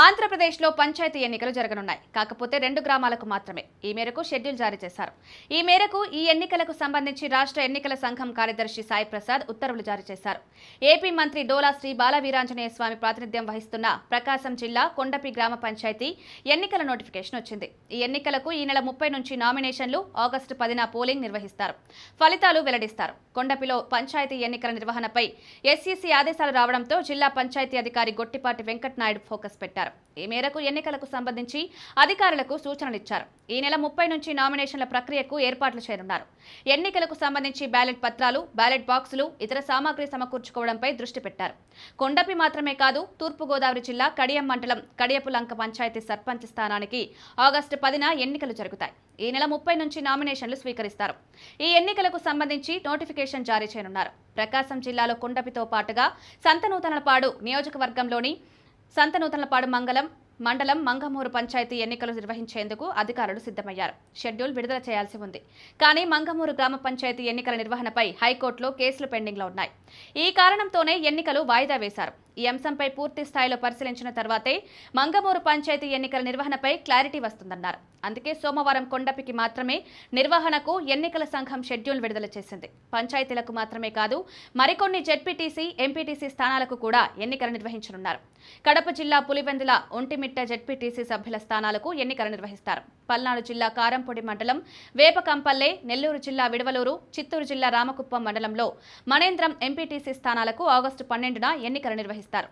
ఆంధ్రప్రదేశ్లో పంచాయతీ ఎన్నికలు జరగనున్నాయి. కాకపోతే 2 గ్రామాలకు మాత్రమే. ఈ మేరకు షెడ్యూల్ జారీ చేశారు. ఈ మేరకు ఈ ఎన్నికలకు సంబంధించి రాష్ట్ర ఎన్నికల సంఘం కార్యదర్శి సాయి ప్రసాద్ ఉత్తర్వులు జారీ చేశారు. ఏపీ మంత్రి డోలా శ్రీ బాలవీరాంజనేయ స్వామి ప్రాతినిధ్యం వహిస్తున్న ప్రకాశం జిల్లా కొండపి గ్రామ పంచాయతీ ఎన్నికల నోటిఫికేషన్ వచ్చింది. ఈ ఎన్నికలకు ఈ నెల 30 నుంచి నామినేషన్లు, ఆగస్టు 10న పోలింగ్ నిర్వహిస్తారు. ఫలితాలు వెల్లడిస్తారు. కొండపిలో పంచాయతీ ఎన్నికల నిర్వహణపై ఎస్ఈసీ ఆదేశాలు రావడంతో జిల్లా పంచాయతీ అధికారి గొట్టిపాటి వెంకట్ నాయుడు ఫోకస్ పెట్టారు. ఈ మేరకు ఎన్నికలకు సంబంధించి అధికారులకు సూచనలిచ్చారు. ఈ నెల 30 నుంచి నామినేషన్ల ప్రక్రియకు ఏర్పాట్లు చేయనున్నారు. ఎన్నికలకు సంబంధించి బ్యాలెట్ పత్రాలు, బ్యాలెట్ బాక్సులు, ఇతర సామాగ్రి సమకూర్చుకోవడంపై దృష్టి పెట్టారు. కొండపి మాత్రమే కాదు, తూర్పుగోదావరి జిల్లా కడియం మండలం కడియపులంక పంచాయతీ సర్పంచ్ స్థానానికి ఆగస్టు 10న ఎన్నికలు జరుగుతాయి. ఈ నెల 30 నుంచి నామినేషన్లు స్వీకరిస్తారు. ఈ ఎన్నికలకు సంబంధించి నోటిఫికేషన్ జారీ చేయనున్నారు. ప్రకాశం జిల్లాలో కొండపితో పాటుగా సంతనూతనలపాడు నియోజకవర్గంలోని సంతనూతనలపాడు మండలం మంగమూరు పంచాయతీ ఎన్నికలు నిర్వహించేందుకు అధికారులు సిద్ధమయ్యారు. షెడ్యూల్ విడుదల చేయాల్సి ఉంది. కానీ మంగమూరు గ్రామ పంచాయతీ ఎన్నికల నిర్వహణపై హైకోర్టులో కేసులు పెండింగ్లో ఉన్నాయి. ఈ కారణంతోనే ఎన్నికలు వాయిదా వేశారు. ఈ అంశంపై పూర్తి స్థాయిలో పరిశీలించిన తర్వాతే మంగమూరు పంచాయతీ ఎన్నికల నిర్వహణపై క్లారిటీ వస్తుందన్నారు. అందుకే సోమవారం కొండపికి మాత్రమే నిర్వహణకు ఎన్నికల సంఘం షెడ్యూల్ విడుదల చేసింది. పంచాయతీలకు మాత్రమే కాదు, మరికొన్ని జెడ్పీటీసీ, ఎంపీటీసీ స్థానాలకు కూడా ఎన్నికలు నిర్వహించనున్నారు. కడప జిల్లా పులివెందుల ఒంటిమిట్ట జెడ్పీటీసీ సభ్యుల స్థానాలకు ఎన్నికలు నిర్వహిస్తారు. పల్నాడు జిల్లా కారంపొడి మండలం వేపకంపల్లె, నెల్లూరు జిల్లా విడవలూరు, చిత్తూరు జిల్లా రామకుప్పం మండలంలో మనేంద్రం ఎంపీటీసీ స్థానాలకు ఆగస్టు 12న ఎన్నికలు నిర్వహిస్తారు.